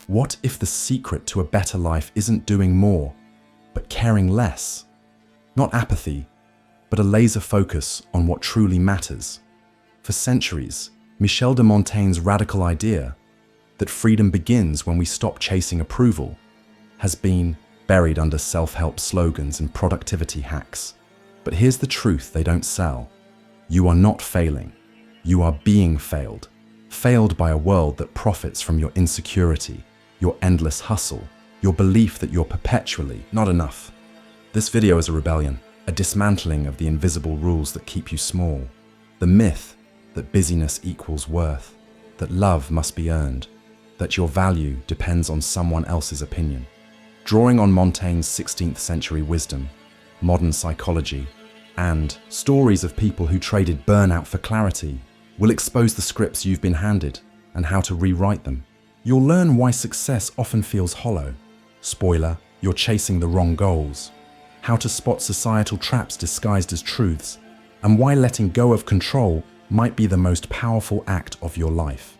What if the secret to a better life isn't doing more, but caring less? Not apathy, but a laser focus on what truly matters. For centuries, Michel de Montaigne's radical idea that freedom begins when we stop chasing approval has been buried under self-help slogans and productivity hacks. But here's the truth they don't sell. You are not failing. You are being failed. Failed by a world that profits from your insecurity, your endless hustle, your belief that you're perpetually not enough. This video is a rebellion, a dismantling of the invisible rules that keep you small, the myth that busyness equals worth, that love must be earned, that your value depends on someone else's opinion. Drawing on Montaigne's 16th century wisdom, modern psychology, and stories of people who traded burnout for clarity, we'll expose the scripts you've been handed and how to rewrite them. You'll learn why success often feels hollow. Spoiler, you're chasing the wrong goals. How to spot societal traps disguised as truths, and why letting go of control might be the most powerful act of your life.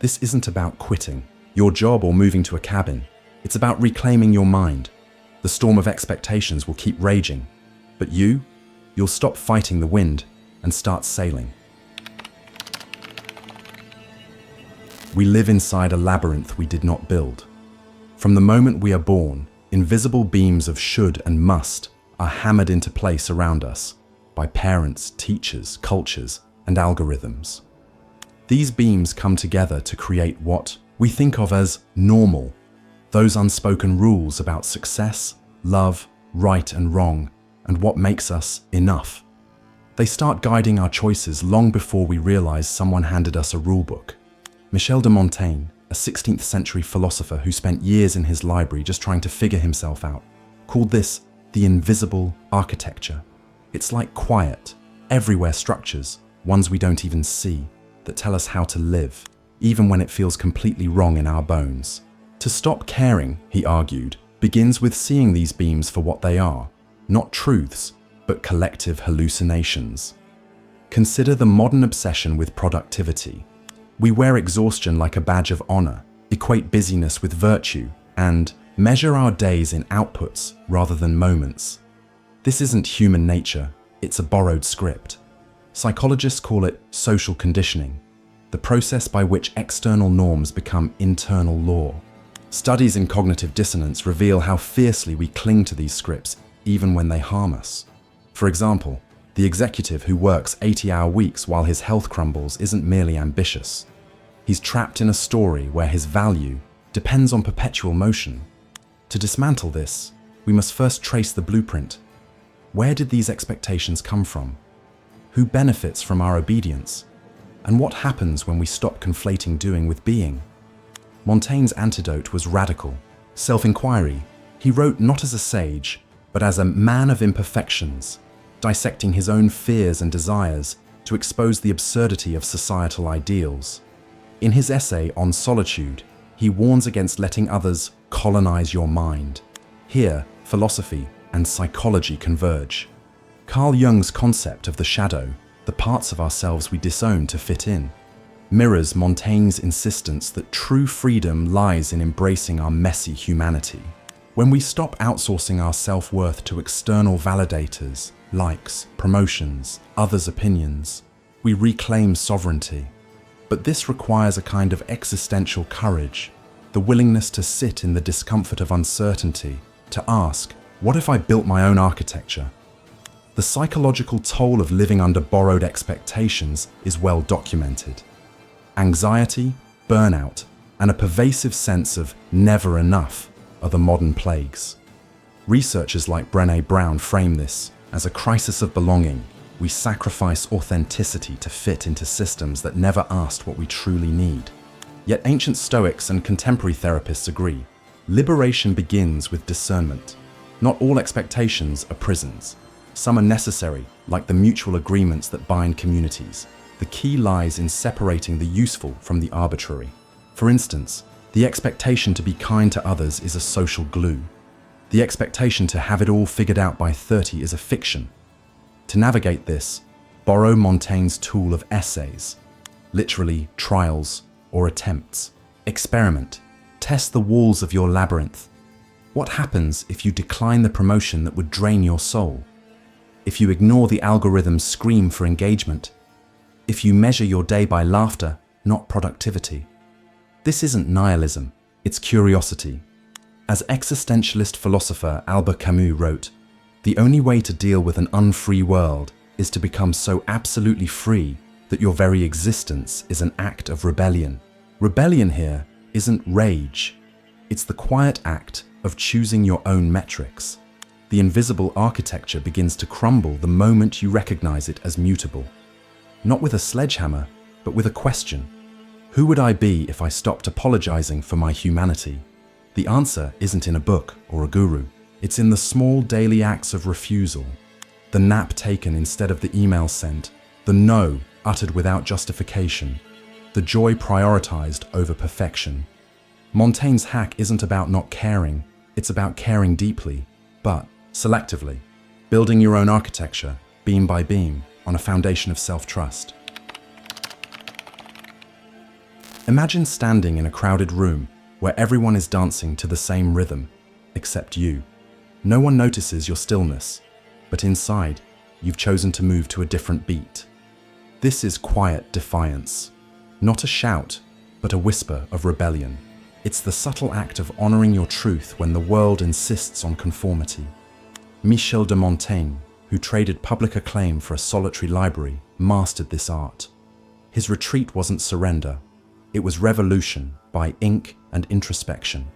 This isn't about quitting your job or moving to a cabin. It's about reclaiming your mind. The storm of expectations will keep raging, but you'll stop fighting the wind and start sailing. We live inside a labyrinth we did not build. From the moment we are born, invisible beams of should and must are hammered into place around us by parents, teachers, cultures, and algorithms. These beams come together to create what we think of as normal, those unspoken rules about success, love, right and wrong, and what makes us enough. They start guiding our choices long before we realize someone handed us a rulebook. Michel de Montaigne, a 16th century philosopher who spent years in his library just trying to figure himself out, called this the invisible architecture. It's like quiet, everywhere structures, ones we don't even see, that tell us how to live, even when it feels completely wrong in our bones. To stop caring, he argued, begins with seeing these beams for what they are, not truths, but collective hallucinations. Consider the modern obsession with productivity. We wear exhaustion like a badge of honor, equate busyness with virtue, and measure our days in outputs rather than moments. This isn't human nature, it's a borrowed script. Psychologists call it social conditioning, the process by which external norms become internal law. Studies in cognitive dissonance reveal how fiercely we cling to these scripts even when they harm us. For example, the executive who works 80-hour weeks while his health crumbles isn't merely ambitious. He's trapped in a story where his value depends on perpetual motion. To dismantle this, we must first trace the blueprint. Where did these expectations come from? Who benefits from our obedience? And what happens when we stop conflating doing with being? Montaigne's antidote was radical self-inquiry. He wrote not as a sage, but as a man of imperfections, dissecting his own fears and desires to expose the absurdity of societal ideals. In his essay on solitude, he warns against letting others colonize your mind. Here, philosophy and psychology converge. Carl Jung's concept of the shadow, the parts of ourselves we disown to fit in, mirrors Montaigne's insistence that true freedom lies in embracing our messy humanity. When we stop outsourcing our self-worth to external validators, likes, promotions, others' opinions, we reclaim sovereignty. But this requires a kind of existential courage, the willingness to sit in the discomfort of uncertainty, to ask, what if I built my own architecture? The psychological toll of living under borrowed expectations is well documented. Anxiety, burnout, and a pervasive sense of never enough are the modern plagues. Researchers like Brené Brown frame this as a crisis of belonging. We sacrifice authenticity to fit into systems that never asked what we truly need. Yet ancient Stoics and contemporary therapists agree. Liberation begins with discernment. Not all expectations are prisons. Some are necessary, like the mutual agreements that bind communities. The key lies in separating the useful from the arbitrary. For instance, the expectation to be kind to others is a social glue. The expectation to have it all figured out by 30 is a fiction. To navigate this, borrow Montaigne's tool of essays, literally trials or attempts. Experiment. Test the walls of your labyrinth. What happens if you decline the promotion that would drain your soul? If you ignore the algorithm's scream for engagement? If you measure your day by laughter, not productivity? This isn't nihilism, it's curiosity. As existentialist philosopher Albert Camus wrote, "The only way to deal with an unfree world is to become so absolutely free that your very existence is an act of rebellion." Rebellion here isn't rage. It's the quiet act of choosing your own metrics. The invisible architecture begins to crumble the moment you recognize it as mutable. Not with a sledgehammer, but with a question. Who would I be if I stopped apologizing for my humanity? The answer isn't in a book or a guru. It's in the small daily acts of refusal. The nap taken instead of the email sent. The no uttered without justification. The joy prioritized over perfection. Montaigne's hack isn't about not caring. It's about caring deeply, but selectively. Building your own architecture, beam by beam, on a foundation of self-trust. Imagine standing in a crowded room where everyone is dancing to the same rhythm, except you. No one notices your stillness, but inside, you've chosen to move to a different beat. This is quiet defiance. Not a shout, but a whisper of rebellion. It's the subtle act of honoring your truth when the world insists on conformity. Michel de Montaigne, who traded public acclaim for a solitary library, mastered this art. His retreat wasn't surrender. It was revolution by ink and introspection.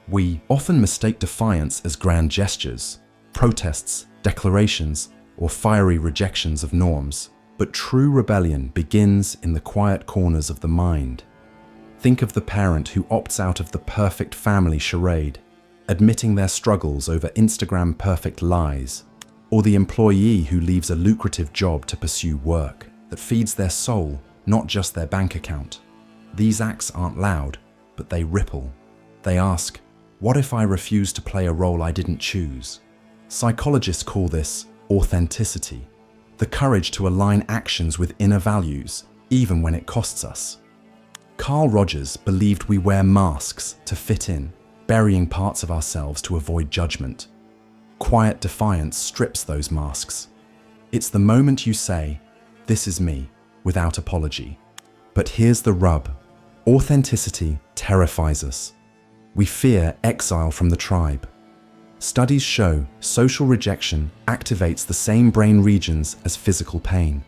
We often mistake defiance as grand gestures, protests, declarations, or fiery rejections of norms. But true rebellion begins in the quiet corners of the mind. Think of the parent who opts out of the perfect family charade, admitting their struggles over Instagram perfect lies, or the employee who leaves a lucrative job to pursue work that feeds their soul, not just their bank account. These acts aren't loud, but they ripple. They ask, what if I refuse to play a role I didn't choose? Psychologists call this authenticity, the courage to align actions with inner values, even when it costs us. Carl Rogers believed we wear masks to fit in, burying parts of ourselves to avoid judgment. Quiet defiance strips those masks. It's the moment you say, "This is me," without apology. But here's the rub. Authenticity terrifies us. We fear exile from the tribe. Studies show social rejection activates the same brain regions as physical pain.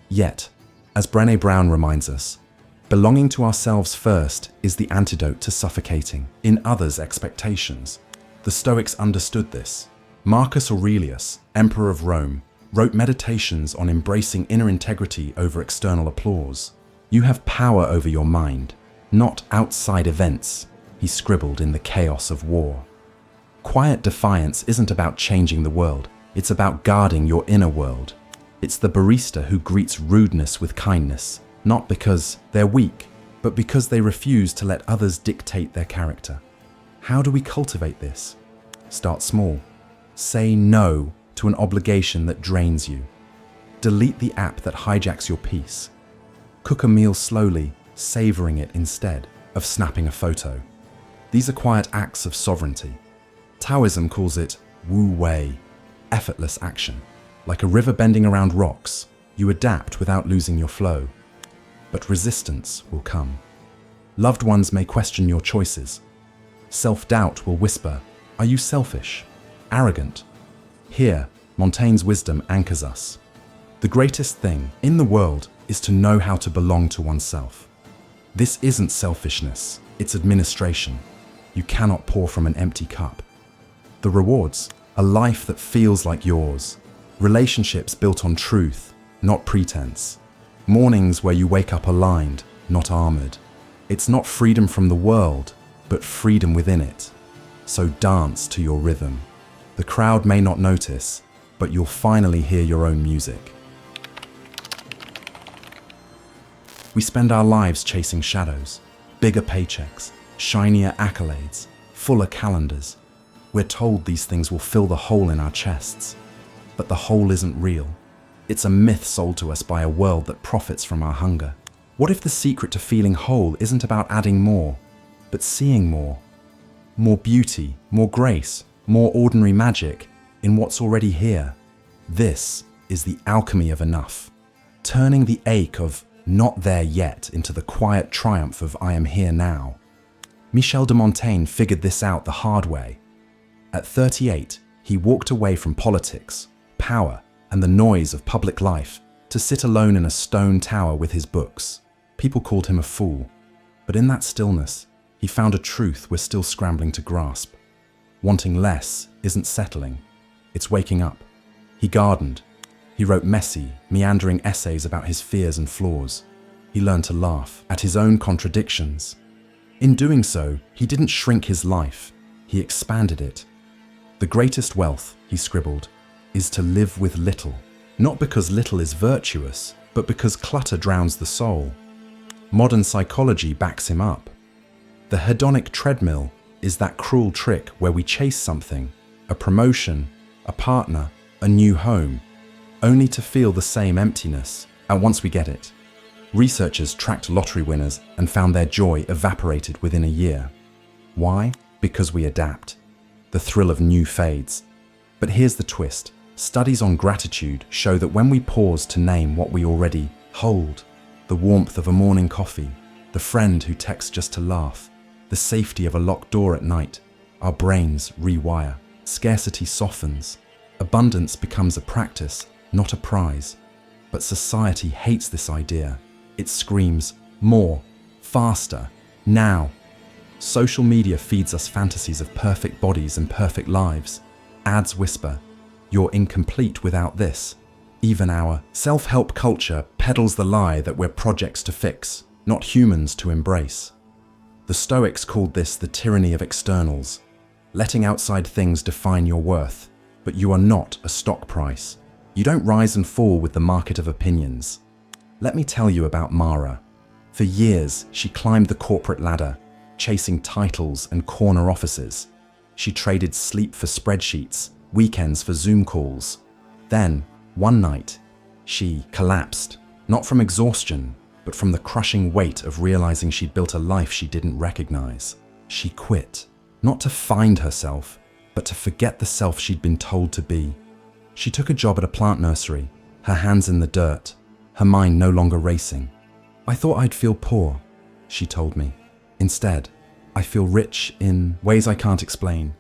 Yet, as Brené Brown reminds us, belonging to ourselves first is the antidote to suffocating in others' expectations. The Stoics understood this. Marcus Aurelius, Emperor of Rome, wrote meditations on embracing inner integrity over external applause. You have power over your mind, not outside events, he scribbled in the chaos of war. Quiet defiance isn't about changing the world, it's about guarding your inner world. It's the barista who greets rudeness with kindness, not because they're weak, but because they refuse to let others dictate their character. How do we cultivate this? Start small. Say no to an obligation that drains you. Delete the app that hijacks your peace. Cook a meal slowly, savoring it instead of snapping a photo. These are quiet acts of sovereignty. Taoism calls it wu wei, effortless action. Like a river bending around rocks, you adapt without losing your flow. But resistance will come. Loved ones may question your choices. Self-doubt will whisper, are you selfish? Arrogant? Here, Montaigne's wisdom anchors us. The greatest thing in the world is to know how to belong to oneself. This isn't selfishness, it's administration. You cannot pour from an empty cup. The rewards, a life that feels like yours. Relationships built on truth, not pretense. Mornings where you wake up aligned, not armored. It's not freedom from the world, but freedom within it. So dance to your rhythm. The crowd may not notice, but you'll finally hear your own music. We spend our lives chasing shadows, bigger paychecks, shinier accolades, fuller calendars. We're told these things will fill the hole in our chests. But the hole isn't real. It's a myth sold to us by a world that profits from our hunger. What if the secret to feeling whole isn't about adding more, but seeing more. More beauty, more grace, more ordinary magic in what's already here. This is the alchemy of enough, turning the ache of not there yet into the quiet triumph of I am here now. Michel de Montaigne figured this out the hard way. At 38, he walked away from politics, power, and the noise of public life to sit alone in a stone tower with his books. People called him a fool, but in that stillness, he found a truth we're still scrambling to grasp. Wanting less isn't settling, it's waking up. He gardened. He wrote messy, meandering essays about his fears and flaws. He learned to laugh at his own contradictions. In doing so, he didn't shrink his life, he expanded it. The greatest wealth, he scribbled, is to live with little, not because little is virtuous, but because clutter drowns the soul. Modern psychology backs him up. The hedonic treadmill is that cruel trick where we chase something, a promotion, a partner, a new home, only to feel the same emptiness, and once we get it. Researchers tracked lottery winners and found their joy evaporated within a year. Why? Because we adapt. The thrill of new fades. But here's the twist. Studies on gratitude show that when we pause to name what we already hold, the warmth of a morning coffee, the friend who texts just to laugh, the safety of a locked door at night, our brains rewire. Scarcity softens. Abundance becomes a practice, not a prize. But society hates this idea. It screams, more, faster, now. Social media feeds us fantasies of perfect bodies and perfect lives. Ads whisper, you're incomplete without this. Even our self-help culture peddles the lie that we're projects to fix, not humans to embrace. The Stoics called this the tyranny of externals, letting outside things define your worth. But you are not a stock price. You don't rise and fall with the market of opinions. Let me tell you about Mara. For years, she climbed the corporate ladder, chasing titles and corner offices. She traded sleep for spreadsheets, weekends for Zoom calls. Then, one night, she collapsed, not from exhaustion, but from the crushing weight of realizing she'd built a life she didn't recognize. She quit, not to find herself, but to forget the self she'd been told to be. She took a job at a plant nursery, her hands in the dirt, her mind no longer racing. I thought I'd feel poor, she told me. Instead, I feel rich in ways I can't explain.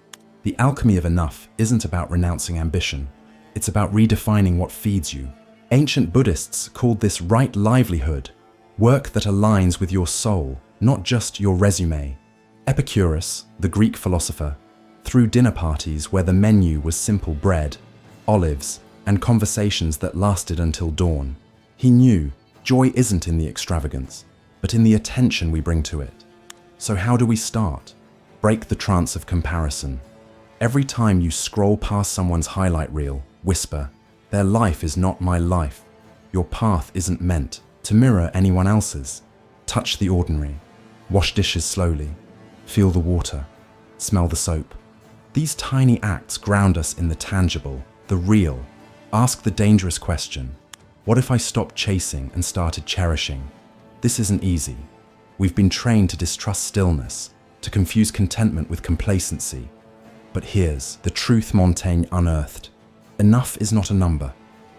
The alchemy of enough isn't about renouncing ambition. It's about redefining what feeds you. Ancient Buddhists called this right livelihood, work that aligns with your soul, not just your resume. Epicurus, the Greek philosopher, threw dinner parties where the menu was simple bread, olives, and conversations that lasted until dawn. He knew joy isn't in the extravagance, but in the attention we bring to it. So how do we start? Break the trance of comparison. Every time you scroll past someone's highlight reel, whisper, their life is not my life. Your path isn't meant to mirror anyone else's. Touch the ordinary. Wash dishes slowly. Feel the water. Smell the soap. These tiny acts ground us in the tangible, the real. Ask the dangerous question. What if I stopped chasing and started cherishing? This isn't easy. We've been trained to distrust stillness, to confuse contentment with complacency. But here's the truth Montaigne unearthed. Enough is not a number.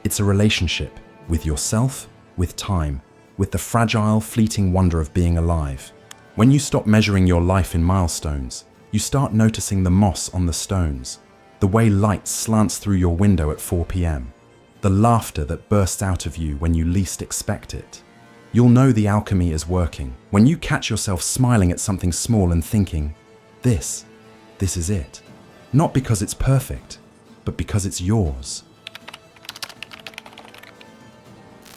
It's a relationship with yourself, with time, with the fragile, fleeting wonder of being alive. When you stop measuring your life in milestones, you start noticing the moss on the stones, the way light slants through your window at 4 p.m., the laughter that bursts out of you when you least expect it. You'll know the alchemy is working when you catch yourself smiling at something small and thinking, this is it. Not because it's perfect, but because it's yours.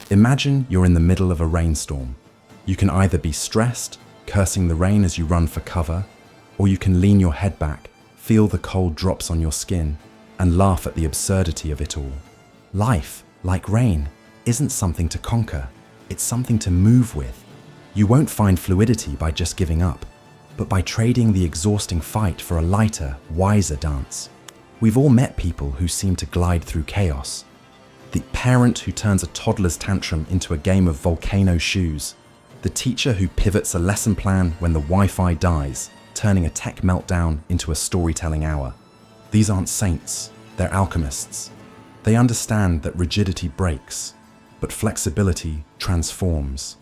Imagine you're in the middle of a rainstorm. You can either be stressed, cursing the rain as you run for cover, or you can lean your head back, feel the cold drops on your skin, and laugh at the absurdity of it all. Life, like rain, isn't something to conquer. It's something to move with. You won't find fluidity by just giving up, but by trading the exhausting fight for a lighter, wiser dance. We've all met people who seem to glide through chaos. The parent who turns a toddler's tantrum into a game of volcano shoes. The teacher who pivots a lesson plan when the Wi-Fi dies, turning a tech meltdown into a storytelling hour. These aren't saints, they're alchemists. They understand that rigidity breaks, but flexibility transforms.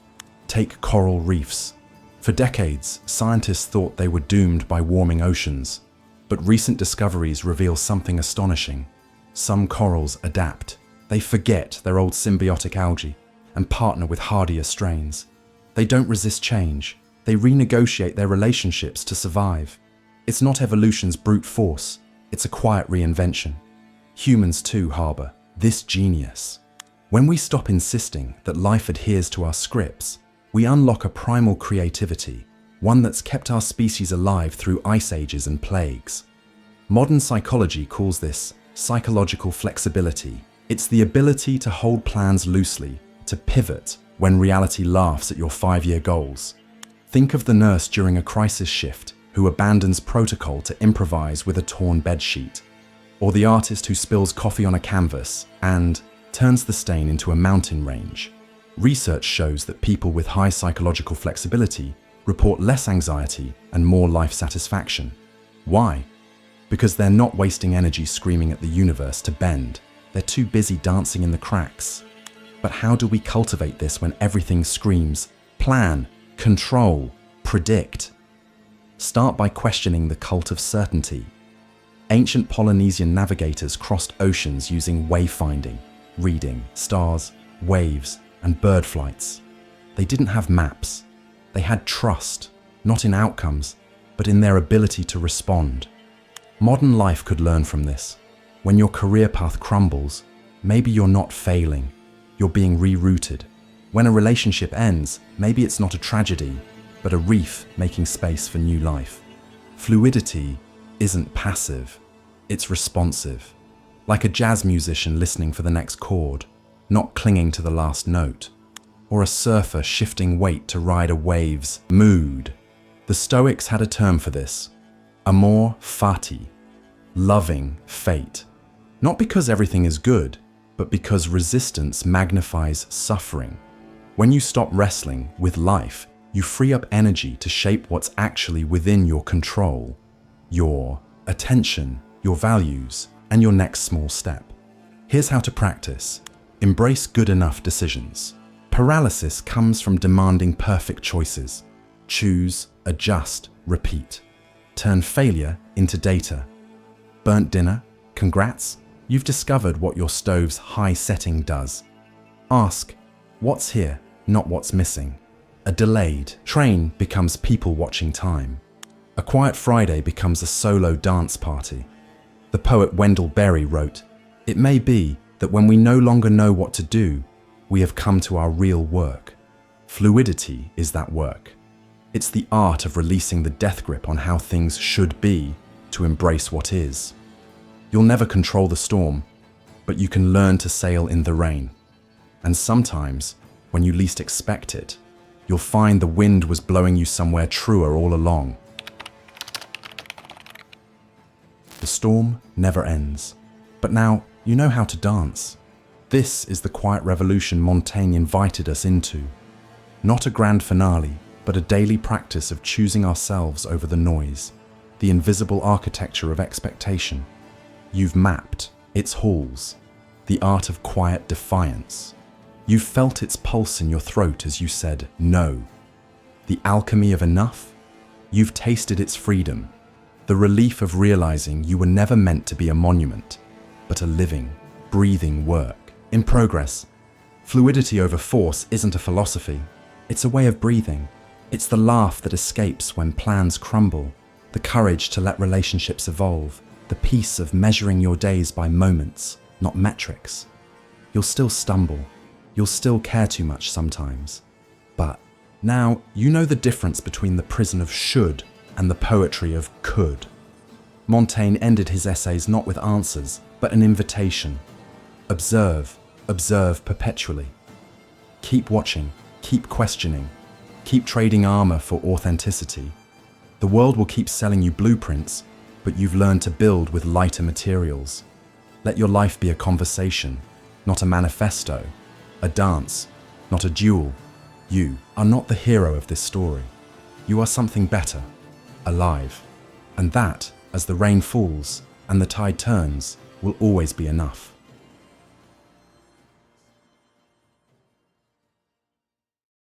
Take coral reefs. For decades, scientists thought they were doomed by warming oceans, but recent discoveries reveal something astonishing. Some corals adapt. They forget their old symbiotic algae and partner with hardier strains. They don't resist change. They renegotiate their relationships to survive. It's not evolution's brute force. It's a quiet reinvention. Humans too harbor this genius. When we stop insisting that life adheres to our scripts, we unlock a primal creativity, one that's kept our species alive through ice ages and plagues. Modern psychology calls this psychological flexibility. It's the ability to hold plans loosely, to pivot when reality laughs at your 5-year goals. Think of the nurse during a crisis shift who abandons protocol to improvise with a torn bedsheet, or the artist who spills coffee on a canvas and turns the stain into a mountain range. Research shows that people with high psychological flexibility report less anxiety and more life satisfaction. Why? Because they're not wasting energy screaming at the universe to bend. They're too busy dancing in the cracks. But how do we cultivate this when everything screams, plan, control, predict? Start by questioning the cult of certainty. Ancient Polynesian navigators crossed oceans using wayfinding, reading stars, waves, and bird flights. They didn't have maps. They had trust, not in outcomes, but in their ability to respond. Modern life could learn from this. When your career path crumbles, maybe you're not failing, you're being rerouted. When a relationship ends, maybe it's not a tragedy, but a reef making space for new life. Fluidity isn't passive, it's responsive. Like a jazz musician listening for the next chord, not clinging to the last note. Or a surfer shifting weight to ride a wave's mood. The Stoics had a term for this, amor fati, loving fate. Not because everything is good, but because resistance magnifies suffering. When you stop wrestling with life, you free up energy to shape what's actually within your control. Your attention, your values, and your next small step. Here's how to practice. Embrace good enough decisions. Paralysis comes from demanding perfect choices. Choose, adjust, repeat. Turn failure into data. Burnt dinner? Congrats, you've discovered what your stove's high setting does. Ask, what's here, not what's missing. A delayed train becomes people watching time. A quiet Friday becomes a solo dance party. The poet Wendell Berry wrote, "It may be that when we no longer know what to do, we have come to our real work." Fluidity is that work. It's the art of releasing the death grip on how things should be to embrace what is. You'll never control the storm, but you can learn to sail in the rain. And sometimes, when you least expect it, you'll find the wind was blowing you somewhere truer all along. The storm never ends. But now, you know how to dance. This is the quiet revolution Montaigne invited us into. Not a grand finale, but a daily practice of choosing ourselves over the noise, the invisible architecture of expectation. You've mapped its halls, the art of quiet defiance. You've felt its pulse in your throat as you said no. The alchemy of enough? You've tasted its freedom, the relief of realizing you were never meant to be a monument, but a living, breathing work in progress. Fluidity over force isn't a philosophy, it's a way of breathing. It's the laugh that escapes when plans crumble, the courage to let relationships evolve, the peace of measuring your days by moments, not metrics. You'll still stumble, you'll still care too much sometimes. But now you know the difference between the prison of should and the poetry of could. Montaigne ended his essays not with answers, but an invitation. Observe, observe perpetually. Keep watching, keep questioning, keep trading armor for authenticity. The world will keep selling you blueprints, but you've learned to build with lighter materials. Let your life be a conversation, not a manifesto, a dance, not a duel. You are not the hero of this story. You are something better, alive. And that, as the rain falls and the tide turns, will always be enough.